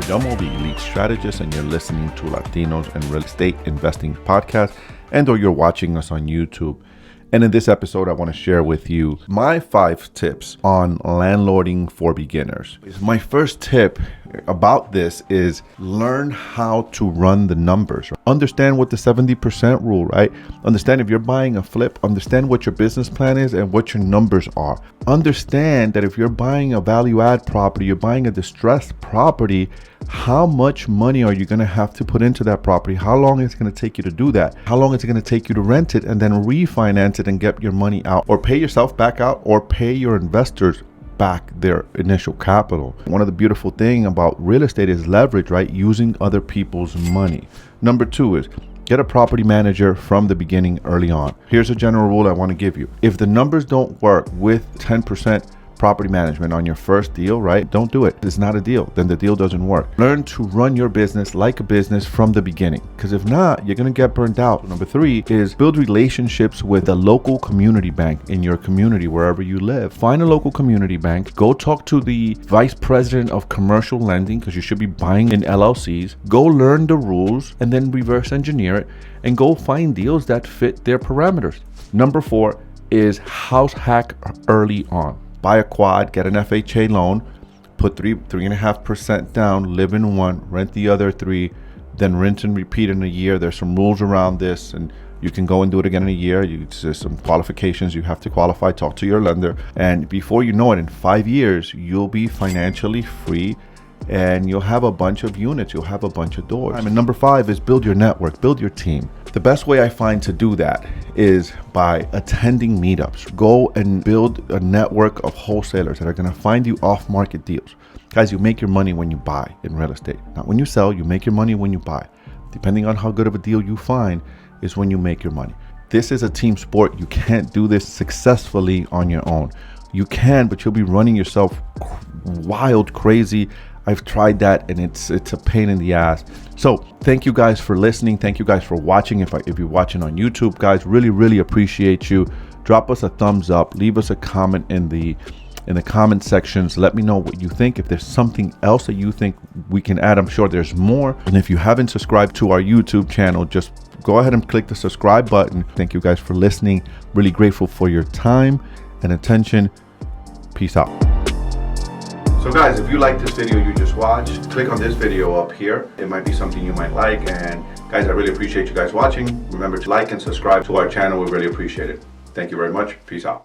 Perdomo, the elite strategist, and you're listening to Latinos and Real Estate Investing Podcast, or you're watching us on YouTube. And in this episode, I want to share with you my 5 tips on landlording for beginners. My first tip about this is learn how to run the numbers. Understand what the 70% rule, right? Understand if you're buying a flip, understand what your business plan is and what your numbers are. Understand that if you're buying a value add property, you're buying a distressed property, how much money are you going to have to put into that property? How long is it going to take you to do that? How long is it going to take you to rent it and then refinance it and get your money out, or pay yourself back out, or pay your investors back their initial capital? One of the beautiful things about real estate is leverage, right? Using other people's money. Number 2 is get a property manager from the beginning early on. Here's a general rule I want to give you. If the numbers don't work with 10% property management on your first deal, right? Don't do it. It's not a deal. Then the deal doesn't work. Learn to run your business like a business from the beginning, because if not, you're going to get burned out. Number 3 is build relationships with a local community bank in your community, wherever you live. Find a local community bank. Go talk to the vice president of commercial lending, because you should be buying in LLCs. Go learn the rules and then reverse engineer it and go find deals that fit their parameters. Number 4 is house hack early on. Buy a quad, get an FHA loan, put 3.5% down, live in one, rent the other 3, then rinse and repeat in a year. There's some rules around this, and you can go and do it again in a year. There's some qualifications you have to qualify. Talk to your lender, and before you know it, in 5 years, you'll be financially free, and you'll have a bunch of units, you'll have a bunch of doors. And number 5 is build your network, build your team. The best way I find to do that is by attending meetups. Go and build a network of wholesalers that are going to find you off-market deals. Guys, you make your money when you buy in real estate, not when you sell. You make your money when you buy. Depending on how good of a deal you find is when you make your money. This is a team sport. You can't do this successfully on your own. You can, but you'll be running yourself wild, crazy. I've tried that, and it's a pain in the ass. So thank you guys for listening. Thank you guys for watching. If you're watching on YouTube, guys, really appreciate you. Drop us a thumbs up. Leave us a comment in the comment sections. Let me know what you think. If there's something else that you think we can add, I'm sure there's more. And if you haven't subscribed to our YouTube channel, just go ahead and click the subscribe button. Thank you guys for listening. Really grateful for your time and attention. Peace out. So guys, if you like this video you just watched, click on this video up here. It might be something you might like. And guys, I really appreciate you guys watching. Remember to like and subscribe to our channel. We really appreciate it. Thank you very much. Peace out.